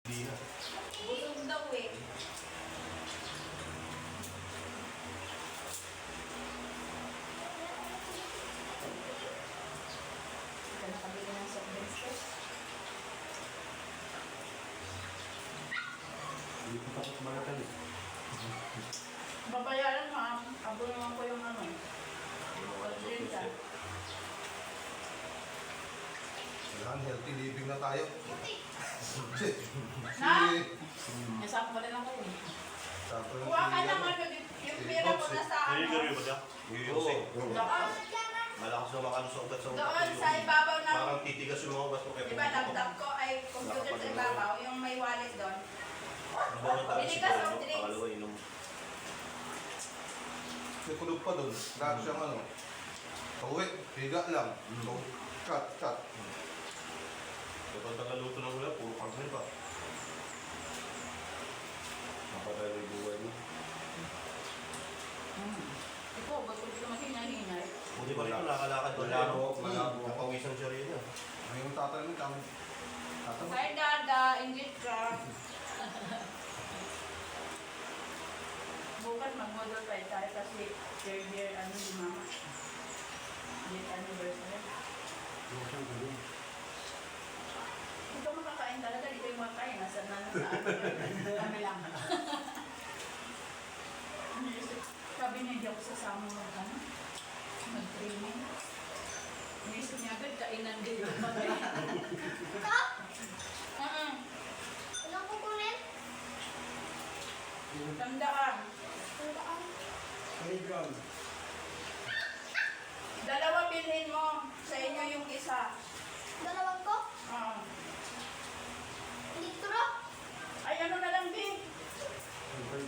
Hindi na. Busog daw eh. Ito nakabili ng soft drinks ko. Hindi ko tapos malatan eh. Babayaran mo ah. Abo naman ko yung ano. Soft drinks ah. Kailangan healthy living na tayo. Shit. Na? Nasap mo rin ako eh. Sakto lang Kuha ka si- naman yung pera mo na sa Hindi ano. ka rin ba siya? Yuyusik. Doon. Malakas na makano sa ugat sa ugat. Doon sa ibabaw ng... Parang titigas yung mga baso. Di ba laptop ko ay computer sa ibabaw, yung may wallet doon. Ang bawang tayo Bili si ka Pablo, soft drinks. pangalawa inom. May kulog pa doon. Lahat siyang ano. Pauwi. Higa lang. So, cut. Kapag tagaluto ng ulam, puro karne pa. Napatay yung buhay mo. Ito, ba't ko dito maghinay-hinay? Buti pa rin ito, nakakalakad pa rin. Malabo. Napawisan siya rin yan. Ano yung tatanong kami? Tatanong. Kay Dada, ingit ka. Bukas mag-model pa tayo kasi third year ano si Mama. Year anniversary. Ito makakain talaga, dito yung makakain. Nasa na sa ano, kami lang. Sabi niya, hindi ako sasama mag-training. Inisip niya agad, kainan din yung bagay. Ilang kukunin? Tanda ka. Tandaan. Dalawa bilhin mo. Sa inyo yung isa. Dalawang ko? Ah. Litro? Ay, ano na lang din? 1.5.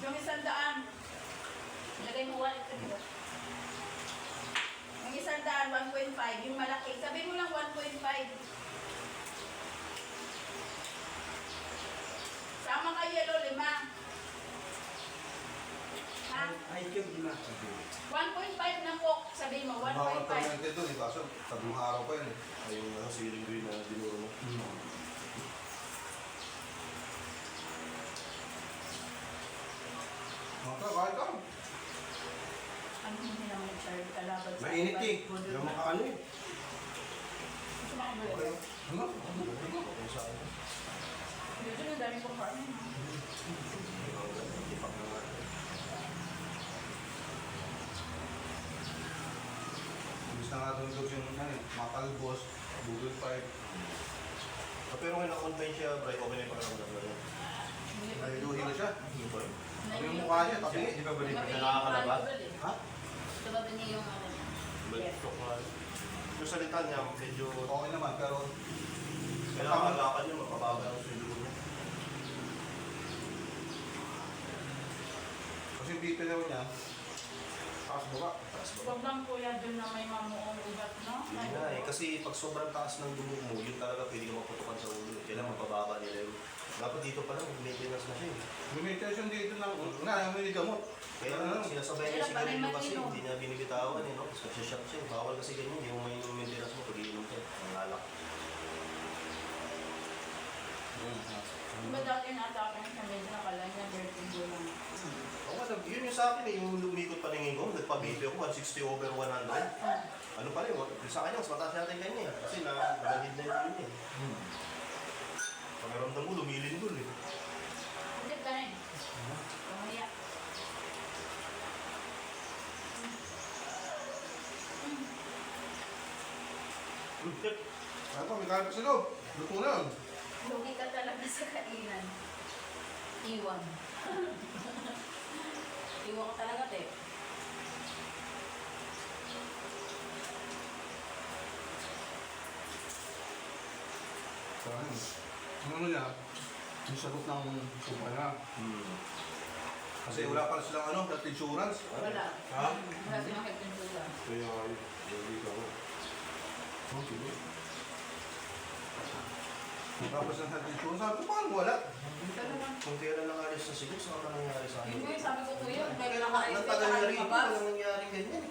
Yung 100. Lagay mo wallet ka dito. Yung 100, 1.5. Yung malaki. Sabi mo lang 1.5. Sama kay Yelo, 5. Ha? Ay, cube na. 1.5 na Coke. Sabi mo, Bawal 1.5. permanente doon eh. Kaso, tatlong araw pa yun eh. Ay, yung siling green na dinuro mo. Maka, kahit ka. Ano hindi naman nag-serve kalaban sa Mainit eh. Budol Yung na. makaano eh. Gusto mo ako Okay. Ano? Kung saan. Dito yung dami kong farming. Ipak na nga. Imbis na nga doon yung ano eh. Makalbos. Budol 5. Pero ngayon na-confine siya, Bray, okay na yung pakiramdam na yun. Hindi pa. May luhi na siya. Ano ba yun? Ano yung mukha niya? Tabi. Di ba ba di ba? Mabili nakakalaba? yung budol eh. Ha? Ito ba niya yung ano niya? Balik stroke nga. Yung salita niya, medyo... Okay naman, pero Kailangan malakad yun, mapababa ang siguro niya. kasi yung BP level niya, taas baba. Huwag lang kuya dun na may mamuong ugat, no? Yun nga eh, kasi pag sobrang taas ng dugo mo, yun talaga pwede ka maputukan sa ulo. Kailangan mapababa nila yun. Dapat dito pa lang, maintenance na siya eh. May meditation dito na, nga, may gamot. Kaya sinasabay niya Kaya sigarilyo panay kasi, mag-inom. hindi niya binibitawan eh, no? Kasi siya siya, bawal kasi ganyan, hindi mo may maintenance mo, pag-iinom ka, ang alak. Diba dati na-attack siya, medyo nakala niya, vertigo lang. Oo nga, yun yung sa akin eh, yung lumikot paningin ko, nagpa-BP ako, 160/100. Ano pa rin, sa kanya, mas mataas natin kanya eh. Kasi nalagid na yun eh. Pakiramdam mo, lumilindol eh. Hindi ka rin. Pamaya. Ano pa, may kaya pa sa loob. Luto na yun. Lugi ka talaga sa kainan. Iwan. Iwan ko talaga, te. Saan? Ano niya? Yung sagot ng supa niya. Kasi wala pala silang ano, health insurance. Wala. Ha? Wala silang health insurance. Kaya ayun, hindi ka ako. Okay. Tapos ng health insurance, sabi ko, paano wala? Talaga. Kung kailan lang alis sa siguro, saan ka nangyari sa akin? Yun nga yung sabi ko, kuya, dahil naka-expect Natagal ka na rin rin, mabas. walang nangyari ganyan.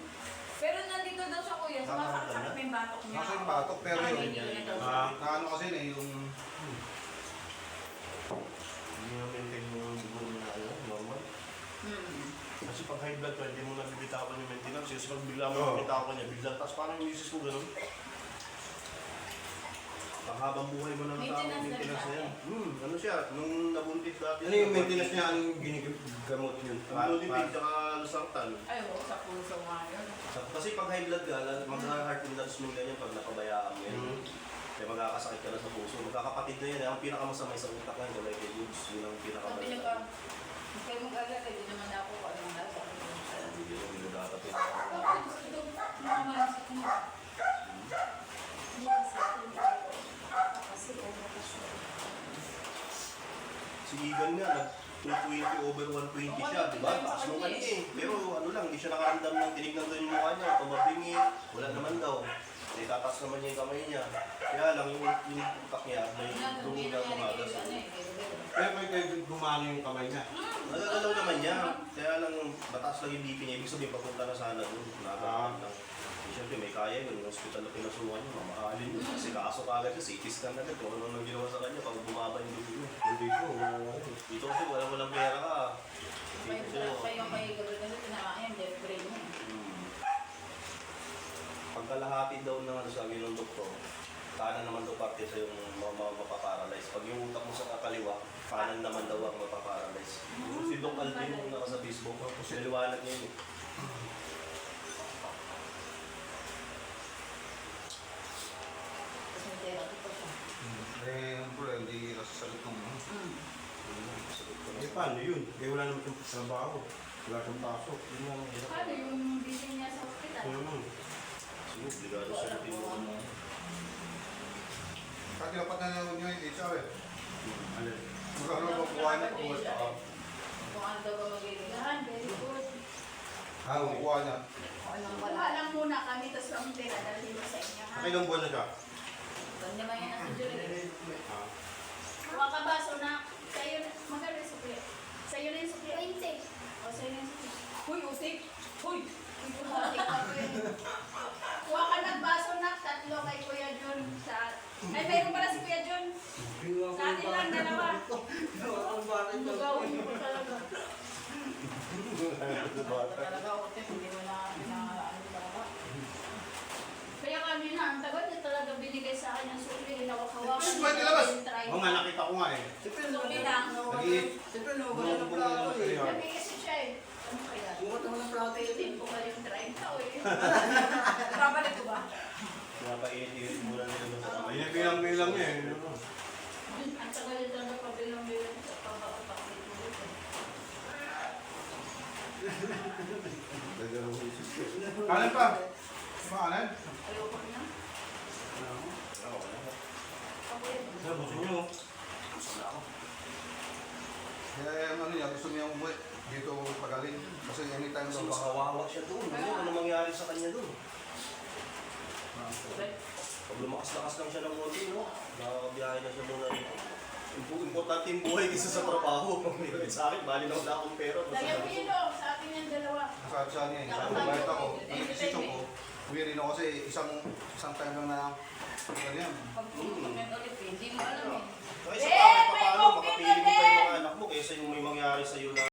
Pero nandito daw sa kuya, sumasakit may batok niya. Nasa yung batok, pero Ah, yun. hindi niya daw. Na ano kasi na yung Kasi pag bigla mo makita ko niya, biglang tas parang yung misis ko gano'n. Ang habang buhay mo na ng tao, maintenance na yan. Ano siya, nung nabuntis dati. Ano yung maintenance niya? Anong ginigamot yun? Lulipid, tsaka lusartan. Ay, oo, sa puso nga yun. Kasi pag high blood ka, mag-heart enlargement ganyan pag napabayaan mo yan. Kaya magkakasakit ka na sa puso. Magkakapatid na yan. Ang pinakamasamay sa utak na yun, like Jules, yun ang Sabi niya pinakamasama. pa, huwag kayo mag-alala, hindi naman ako kung anong nasa akin. Hindi yun, binudata Si Igan nga, nag-220 over 120 siya, di ba? Taas nung kanya eh. Pero ano lang, hindi siya nakaramdam ng tinignan doon yung mukha niya, tumabingi, wala naman daw. Hindi tataas naman niya yung kamay niya. Kaya lang, yung utak niya, may dugo na tumagas. Kaya may gumano yung kamay niya. Nagagalaw naman niya. Kaya lang, mataas lang yung BP niya. Ibig sabihin, papunta na sana doon. Nagagalaw lang. Siyempre, may kaya yun. Yung hospital na pinasuhan niya, mamahalin yun. Kasi kaso kagad siya, CT scan agad. Kung ano nang ginawa sa kanya, pag bumaba yung dugo niya. Hindi ko. Dito kasi walang pera ka. Dito kasi, Kayo may gabal kasi tinamayan, death brain mo. Pagkalahati daw ng ano sabi ng doktor, kanan naman daw parte sa yung mapaparalyze. Pag yung utak mo sa kakaliwa, kanan naman daw ang mapaparalyze. Si Doc Alvin yung naka sa Facebook, niliwanag niya yun. Tapos may therapy pa siya. Bro, hindi nasasagot ng mga. Eh paano yun? Eh wala naman yung trabaho. Wala siyang pasok. Yun nga ang hirap. Paano yung bilhin niya sa hospital? Sige, obligado sa routine mo. Kasi dapat na naman niya yung HR eh. Alin? Magkano ba kuha niya kung basta ka? Kung ano daw ba magiging very good. Kuha niya. Anong wala lang muna kami, tapos ang tira dalhin mo sa inyo, ha? Nakailang buwan na siya? Ganda man yan ang jury. Ah. Kuha ka baso na, sa'yo na, magkano yung sukli? Sa'yo na yung sukli. 20. O, sa'yo na yung sukli. Huy, utik! Huy! Huy, utik ka po yun. Kuha ka ng baso na, 3 kay Kuya Jun sa... Ay, mayroon pala si Kuya Jun. Sa atin lang, 2. Magawin mo talaga. Talaga, utik, hindi mo na ano talaga. Kaya kanina, ang tagal niya talaga binigay sa akin yung sukli, hinawak-hawakan. Yes, pwede labas. Try. Oo nga, nakita ko nga eh. Sukli lang. Sabi kasi siya eh. Ano kaya? Pilitin ko kayo yung 30 o eh. Babalik ko ba? Pinapainit-init muna nila doon sa kamay. Ay, bilang-bilang niya eh. Ang tagal niya talaga pabilang-bilang sa pagkakapakit mo. Kanan pa. Kanan? Ayoko na. Ako yun. Gusto nyo? Kaya yung ano niya, gusto niya umuwi. Dito pagaling. Kasi anytime Kasi daw mas baka. kawawa siya doon. Ano mangyari sa kanya doon? Pag lumakas-lakas lang siya ng konti, no? Nakabiyahe na siya muna dito. Importante yung buhay kaysa sa trabaho. Sa akin, bali na wala akong pera. Lagyan mo yun o, sa atin yung dalawa. Nasabi sa niya, sabi ko, bakit ako? Nagsisito ko. Uwi rin ako kasi isang time lang na ganyan. Pag pumunta ulit, hindi mo alam eh. Kaya sa kahit pa paano, makapili mo pa yung mga anak mo kaysa yung may mangyari sa'yo na